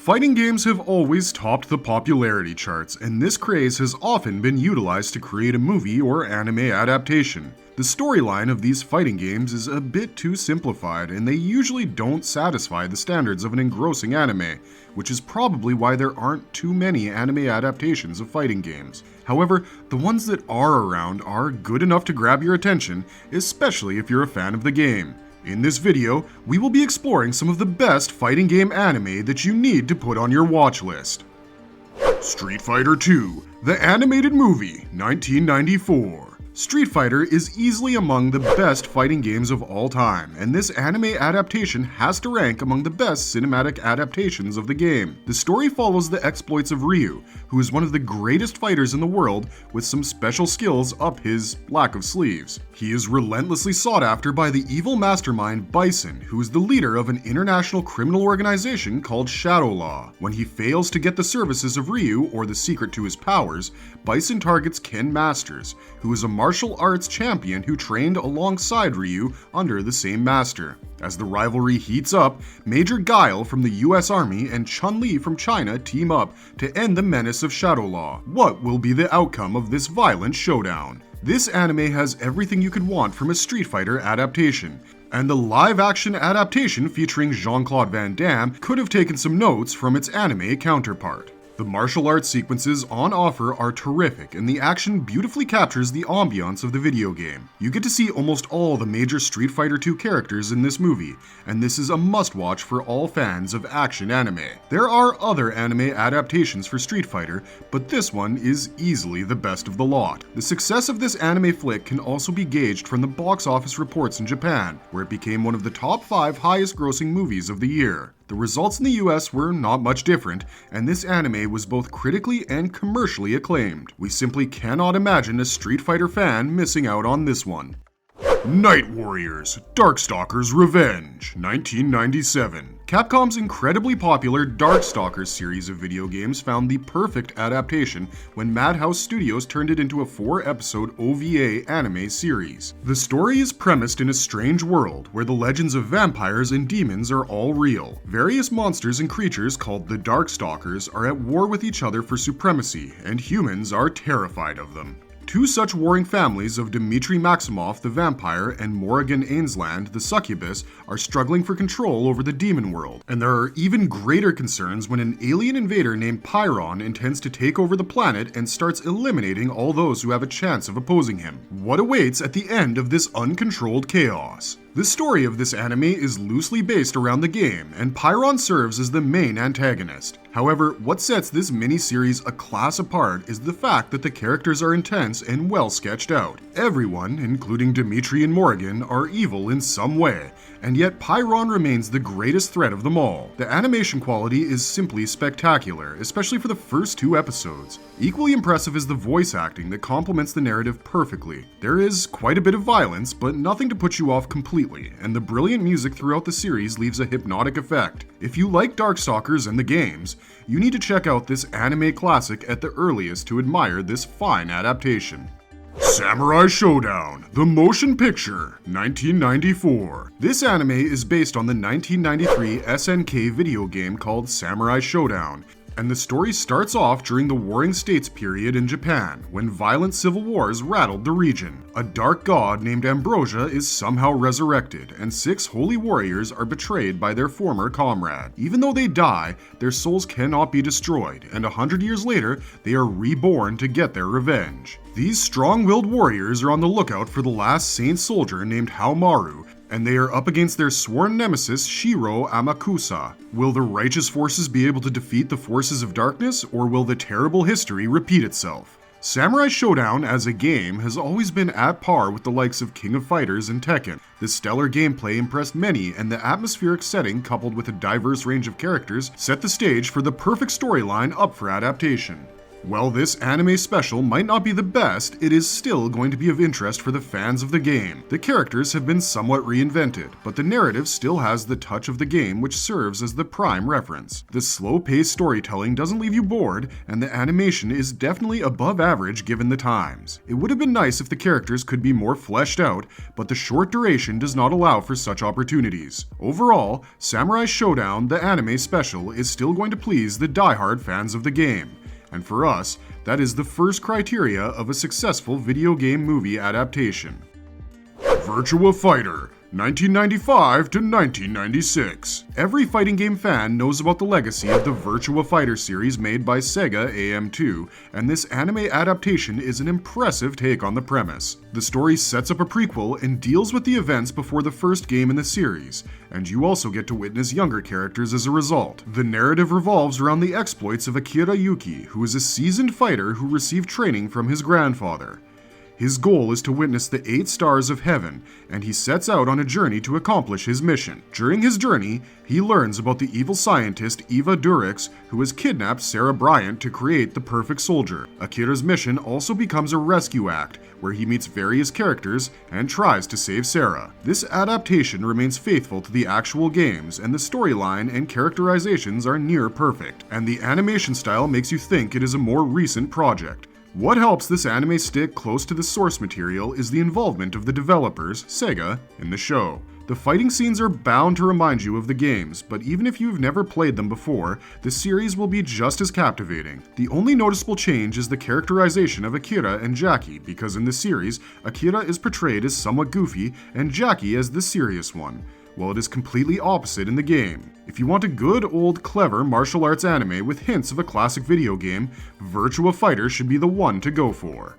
Fighting games have always topped the popularity charts, and this craze has often been utilized to create a movie or anime adaptation. The storyline of these fighting games is a bit too simplified, and they usually don't satisfy the standards of an engrossing anime, which is probably why there aren't too many anime adaptations of fighting games. However, the ones that are around are good enough to grab your attention, especially if you're a fan of the game. In this video, we will be exploring some of the best fighting game anime that you need to put on your watch list. Street Fighter II, the animated movie, 1994. Street Fighter is easily among the best fighting games of all time, and this anime adaptation has to rank among the best cinematic adaptations of the game. The story follows the exploits of Ryu, who is one of the greatest fighters in the world with some special skills up his lack of sleeves. He is relentlessly sought after by the evil mastermind Bison, who is the leader of an international criminal organization called Shadow Law. When he fails to get the services of Ryu or the secret to his powers, Bison targets Ken Masters, who is a martial arts champion who trained alongside Ryu under the same master. As the rivalry heats up, Major Guile from the US Army and Chun-Li from China team up to end the menace of Shadow Law. What will be the outcome of this violent showdown? This anime has everything you could want from a Street Fighter adaptation, and the live-action adaptation featuring Jean-Claude Van Damme could have taken some notes from its anime counterpart. The martial arts sequences on offer are terrific, and the action beautifully captures the ambiance of the video game. You get to see almost all the major Street Fighter II characters in this movie, and this is a must-watch for all fans of action anime. There are other anime adaptations for Street Fighter, but this one is easily the best of the lot. The success of this anime flick can also be gauged from the box office reports in Japan, where it became one of the top 5 highest-grossing movies of the year. The results in the US were not much different, and this anime was both critically and commercially acclaimed. We simply cannot imagine a Street Fighter fan missing out on this one. Night Warriors: Darkstalkers Revenge, 1997. Capcom's incredibly popular Darkstalkers series of video games found the perfect adaptation when Madhouse Studios turned it into a 4-episode OVA anime series. The story is premised in a strange world where the legends of vampires and demons are all real. Various monsters and creatures called the Darkstalkers are at war with each other for supremacy, and humans are terrified of them. Two such warring families of Dmitry Maximoff the vampire and Morrigan Ainsland the succubus are struggling for control over the demon world, and there are even greater concerns when an alien invader named Pyron intends to take over the planet and starts eliminating all those who have a chance of opposing him. What awaits at the end of this uncontrolled chaos? The story of this anime is loosely based around the game, and Pyron serves as the main antagonist. However, what sets this mini-series a class apart is the fact that the characters are intense and well sketched out. Everyone, including Dmitry and Morrigan, are evil in some way, and yet Pyron remains the greatest threat of them all. The animation quality is simply spectacular, especially for the first 2 episodes. Equally impressive is the voice acting that complements the narrative perfectly. There is quite a bit of violence, but nothing to put you off completely, and the brilliant music throughout the series leaves a hypnotic effect. If you like Darkstalkers and the games, you need to check out this anime classic at the earliest to admire this fine adaptation. Samurai Showdown, the motion picture, 1994. This anime is based on the 1993 SNK video game called Samurai Showdown, and the story starts off during the Warring States period in Japan, when violent civil wars rattled the region. A dark god named Ambrosia is somehow resurrected, and 6 holy warriors are betrayed by their former comrade. Even though they die, their souls cannot be destroyed, and 100 years later, they are reborn to get their revenge. These strong-willed warriors are on the lookout for the last saint soldier named Haomaru, and they are up against their sworn nemesis Shiro Amakusa. Will the righteous forces be able to defeat the forces of darkness, or will the terrible history repeat itself? Samurai Showdown as a game has always been at par with the likes of King of Fighters and Tekken. The stellar gameplay impressed many, and the atmospheric setting coupled with a diverse range of characters set the stage for the perfect storyline up for adaptation. While this anime special might not be the best, it is still going to be of interest for the fans of the game. The characters have been somewhat reinvented, but the narrative still has the touch of the game, which serves as the prime reference. The slow-paced storytelling doesn't leave you bored, and the animation is definitely above average given the times. It would have been nice if the characters could be more fleshed out, but the short duration does not allow for such opportunities. Overall, Samurai Showdown, the anime special, is still going to please the die-hard fans of the game. And for us, that is the first criteria of a successful video game movie adaptation. Virtua Fighter, 1995 to 1996. Every fighting game fan knows about the legacy of the Virtua Fighter series made by Sega AM2, and this anime adaptation is an impressive take on the premise. The story sets up a prequel and deals with the events before the first game in the series, and you also get to witness younger characters as a result. The narrative revolves around the exploits of Akira Yuki, who is a seasoned fighter who received training from his grandfather. His goal is to witness the 8 stars of heaven, and he sets out on a journey to accomplish his mission. During his journey, he learns about the evil scientist Eva Durix, who has kidnapped Sarah Bryant to create the perfect soldier. Akira's mission also becomes a rescue act, where he meets various characters and tries to save Sarah. This adaptation remains faithful to the actual games, and the storyline and characterizations are near perfect, and the animation style makes you think it is a more recent project. What helps this anime stick close to the source material is the involvement of the developers, Sega, in the show. The fighting scenes are bound to remind you of the games, but even if you've never played them before, the series will be just as captivating. The only noticeable change is the characterization of Akira and Jackie, because in the series, Akira is portrayed as somewhat goofy and Jackie as the serious one, while it is completely opposite in the game. If you want a good, old, clever martial arts anime with hints of a classic video game, Virtua Fighter should be the one to go for.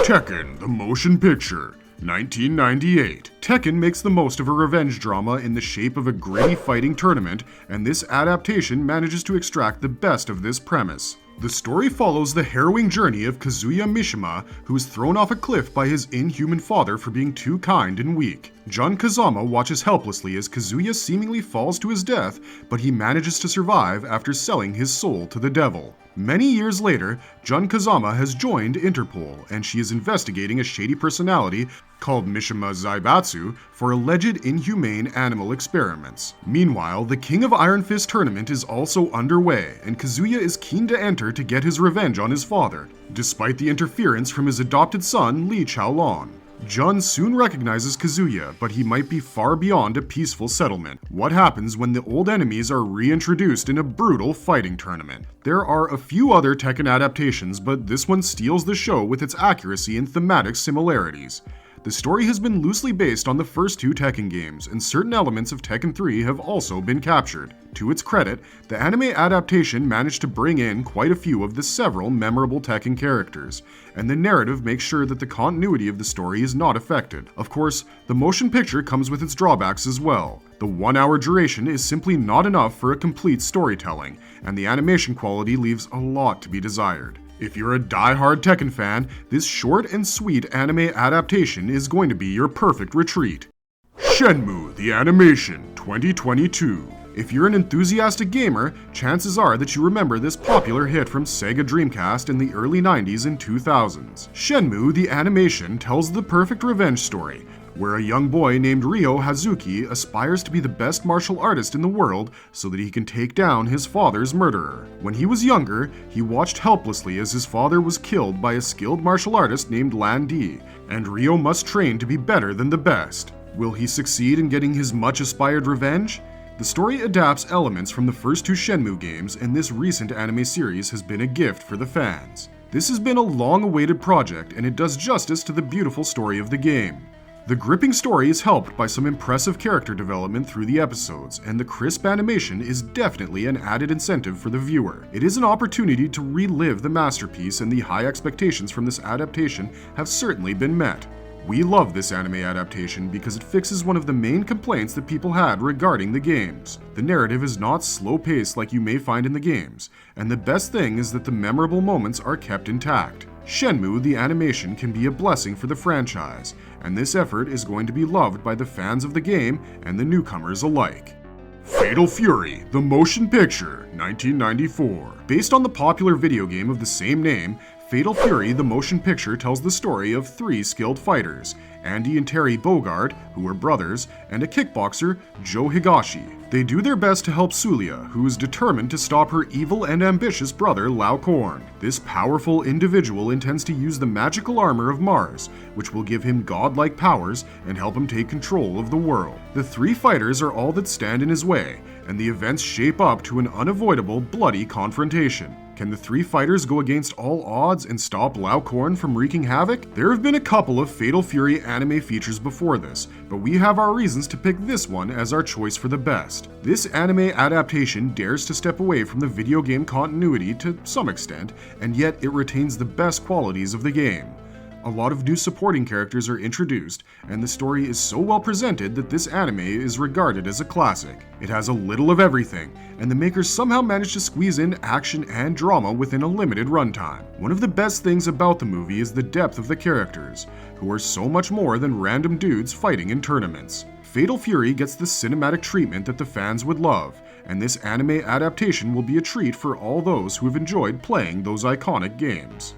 Tekken, the motion picture, 1998. Tekken makes the most of a revenge drama in the shape of a gritty fighting tournament, and this adaptation manages to extract the best of this premise. The story follows the harrowing journey of Kazuya Mishima, who is thrown off a cliff by his inhuman father for being too kind and weak. Jun Kazama watches helplessly as Kazuya seemingly falls to his death, but he manages to survive after selling his soul to the devil. Many years later, Jun Kazama has joined Interpol, and she is investigating a shady personality called Mishima Zaibatsu for alleged inhumane animal experiments. Meanwhile, the King of Iron Fist tournament is also underway, and Kazuya is keen to enter to get his revenge on his father, despite the interference from his adopted son, Li Chaolong. Jun soon recognizes Kazuya, but he might be far beyond a peaceful settlement. What happens when the old enemies are reintroduced in a brutal fighting tournament? There are a few other Tekken adaptations, but this one steals the show with its accuracy and thematic similarities. The story has been loosely based on the first 2 Tekken games, and certain elements of Tekken 3 have also been captured. To its credit, the anime adaptation managed to bring in quite a few of the several memorable Tekken characters, and the narrative makes sure that the continuity of the story is not affected. Of course, the motion picture comes with its drawbacks as well. The 1-hour duration is simply not enough for a complete storytelling, and the animation quality leaves a lot to be desired. If you're a die-hard Tekken fan, this short and sweet anime adaptation is going to be your perfect retreat. Shenmue The Animation, 2022. If you're an enthusiastic gamer, chances are that you remember this popular hit from Sega Dreamcast in the early 90s and 2000s. Shenmue The Animation tells the perfect revenge story, where a young boy named Ryo Hazuki aspires to be the best martial artist in the world so that he can take down his father's murderer. When he was younger, he watched helplessly as his father was killed by a skilled martial artist named Lan Di, and Ryo must train to be better than the best. Will he succeed in getting his much-aspired revenge? The story adapts elements from the first 2 Shenmue games, and this recent anime series has been a gift for the fans. This has been a long-awaited project, and it does justice to the beautiful story of the game. The gripping story is helped by some impressive character development through the episodes, and the crisp animation is definitely an added incentive for the viewer. It is an opportunity to relive the masterpiece, and the high expectations from this adaptation have certainly been met. We love this anime adaptation because it fixes one of the main complaints that people had regarding the games. The narrative is not slow-paced like you may find in the games, and the best thing is that the memorable moments are kept intact. Shenmue The Animation can be a blessing for the franchise, and this effort is going to be loved by the fans of the game and the newcomers alike. Fatal Fury, the motion picture, 1994. Based on the popular video game of the same name, Fatal Fury, the motion picture tells the story of three skilled fighters, Andy and Terry Bogard, who are brothers, and a kickboxer, Joe Higashi. They do their best to help Sulia, who is determined to stop her evil and ambitious brother, Lao Korn. This powerful individual intends to use the magical armor of Mars, which will give him godlike powers and help him take control of the world. The three fighters are all that stand in his way, and the events shape up to an unavoidable, bloody confrontation. Can the three fighters go against all odds and stop Lao Korn from wreaking havoc? There have been a couple of Fatal Fury anime features before this, but we have our reasons to pick this one as our choice for the best. This anime adaptation dares to step away from the video game continuity to some extent, and yet it retains the best qualities of the game. A lot of new supporting characters are introduced, and the story is so well presented that this anime is regarded as a classic. It has a little of everything, and the makers somehow managed to squeeze in action and drama within a limited runtime. One of the best things about the movie is the depth of the characters, who are so much more than random dudes fighting in tournaments. Fatal Fury gets the cinematic treatment that the fans would love, and this anime adaptation will be a treat for all those who have enjoyed playing those iconic games.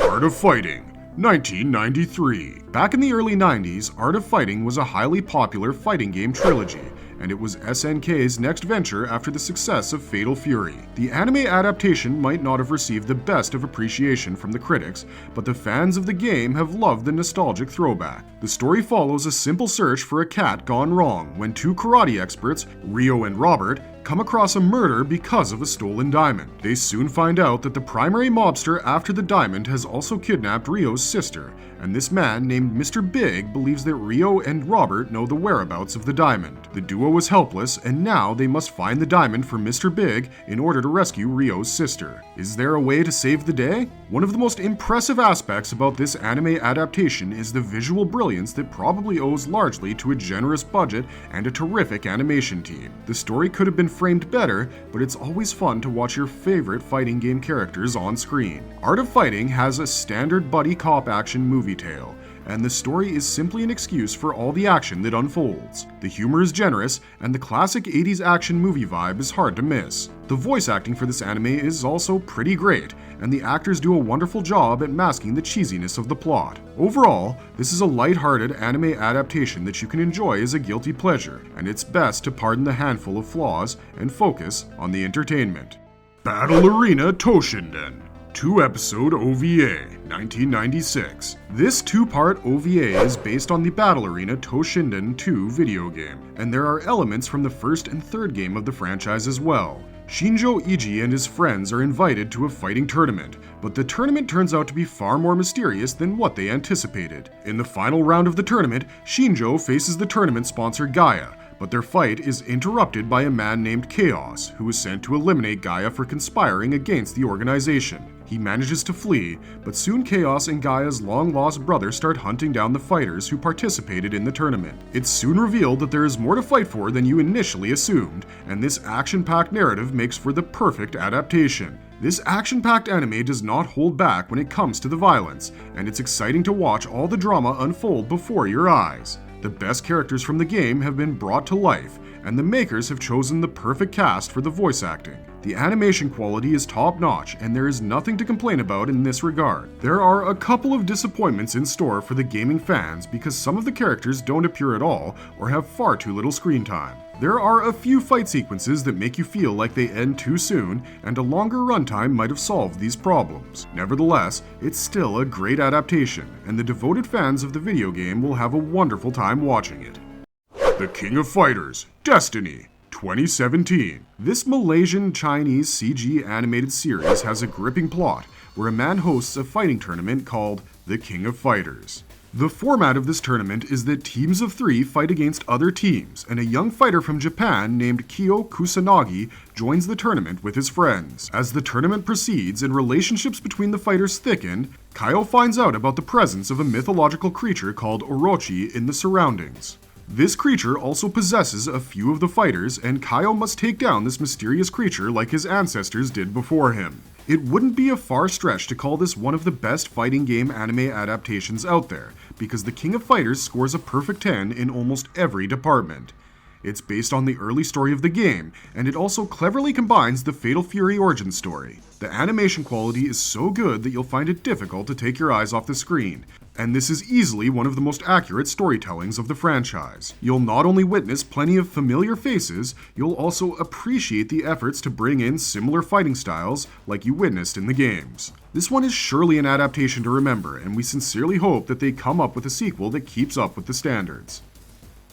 Art of Fighting, 1993. Back in the early 90s, Art of Fighting was a highly popular fighting game trilogy, and it was SNK's next venture after the success of Fatal Fury. The anime adaptation might not have received the best of appreciation from the critics, but the fans of the game have loved the nostalgic throwback. The story follows a simple search for a cat gone wrong when two karate experts, Ryo and Robert, come across a murder because of a stolen diamond. They soon find out that the primary mobster after the diamond has also kidnapped Ryo's sister, and this man named Mr. Big believes that Ryo and Robert know the whereabouts of the diamond. The duo is helpless, and now they must find the diamond for Mr. Big in order to rescue Ryo's sister. Is there a way to save the day? One of the most impressive aspects about this anime adaptation is the visual brilliance that probably owes largely to a generous budget and a terrific animation team. The story could have been framed better, but it's always fun to watch your favorite fighting game characters on screen. Art of Fighting has a standard buddy cop action movie tale, and the story is simply an excuse for all the action that unfolds. The humor is generous, and the classic 80s action movie vibe is hard to miss. The voice acting for this anime is also pretty great, and the actors do a wonderful job at masking the cheesiness of the plot. Overall, this is a lighthearted anime adaptation that you can enjoy as a guilty pleasure, and it's best to pardon the handful of flaws and focus on the entertainment. Battle Arena Toshinden, 2-episode OVA, 1996. This 2-part OVA is based on the Battle Arena Toshinden 2 video game, and there are elements from the first and third game of the franchise as well. Shinjo Iji and his friends are invited to a fighting tournament, but the tournament turns out to be far more mysterious than what they anticipated. In the final round of the tournament, Shinjo faces the tournament sponsor Gaia, but their fight is interrupted by a man named Chaos, who is sent to eliminate Gaia for conspiring against the organization. He manages to flee, but soon Chaos and Gaia's long-lost brother start hunting down the fighters who participated in the tournament. It's soon revealed that there is more to fight for than you initially assumed, and this action-packed narrative makes for the perfect adaptation. This action-packed anime does not hold back when it comes to the violence, and it's exciting to watch all the drama unfold before your eyes. The best characters from the game have been brought to life, and the makers have chosen the perfect cast for the voice acting. The animation quality is top-notch, and there is nothing to complain about in this regard. There are a couple of disappointments in store for the gaming fans because some of the characters don't appear at all or have far too little screen time. There are a few fight sequences that make you feel like they end too soon, and a longer runtime might have solved these problems. Nevertheless, it's still a great adaptation, and the devoted fans of the video game will have a wonderful time watching it. The King of Fighters, Destiny, 2017. This Malaysian-Chinese CG animated series has a gripping plot where a man hosts a fighting tournament called the King of Fighters. The format of this tournament is that teams of 3 fight against other teams, and a young fighter from Japan named Kyo Kusanagi joins the tournament with his friends. As the tournament proceeds and relationships between the fighters thicken, Kyo finds out about the presence of a mythological creature called Orochi in the surroundings. This creature also possesses a few of the fighters, and Kyo must take down this mysterious creature like his ancestors did before him. It wouldn't be a far stretch to call this one of the best fighting game anime adaptations out there, because the King of Fighters scores a perfect 10 in almost every department. It's based on the early story of the game, and it also cleverly combines the Fatal Fury origin story. The animation quality is so good that you'll find it difficult to take your eyes off the screen, and this is easily one of the most accurate storytellings of the franchise. You'll not only witness plenty of familiar faces, you'll also appreciate the efforts to bring in similar fighting styles like you witnessed in the games. This one is surely an adaptation to remember, and we sincerely hope that they come up with a sequel that keeps up with the standards.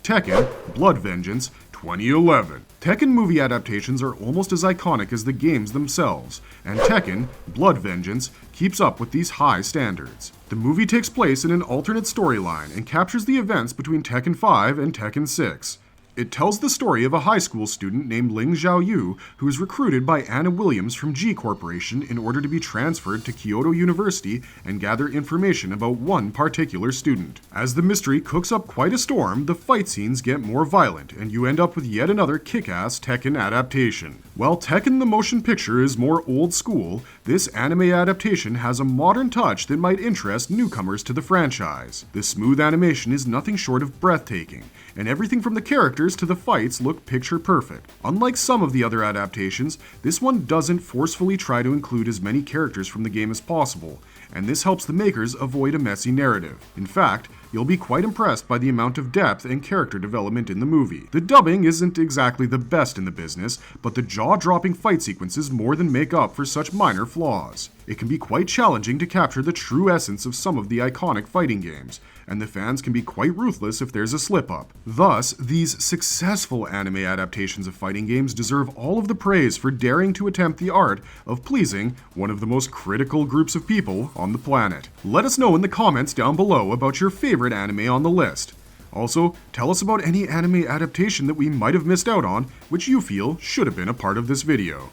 Tekken Blood Vengeance 2011. Tekken movie adaptations are almost as iconic as the games themselves, and Tekken Blood Vengeance keeps up with these high standards. The movie takes place in an alternate storyline and captures the events between Tekken 5 and Tekken 6. It tells the story of a high school student named Ling Xiaoyu who is recruited by Anna Williams from G Corporation in order to be transferred to Kyoto University and gather information about one particular student. As the mystery cooks up quite a storm, the fight scenes get more violent, and you end up with yet another kick-ass Tekken adaptation. While Tekken the motion picture is more old school, this anime adaptation has a modern touch that might interest newcomers to the franchise. The smooth animation is nothing short of breathtaking, and everything from the characters to the fights look picture perfect. Unlike some of the other adaptations, this one doesn't forcefully try to include as many characters from the game as possible, and this helps the makers avoid a messy narrative. In fact, you'll be quite impressed by the amount of depth and character development in the movie. The dubbing isn't exactly the best in the business, but the jaw-dropping fight sequences more than make up for such minor flaws. It can be quite challenging to capture the true essence of some of the iconic fighting games, and the fans can be quite ruthless if there's a slip-up. Thus, these successful anime adaptations of fighting games deserve all of the praise for daring to attempt the art of pleasing one of the most critical groups of people on the planet. Let us know in the comments down below about your favorite anime on the list. Also, tell us about any anime adaptation that we might have missed out on, which you feel should have been a part of this video.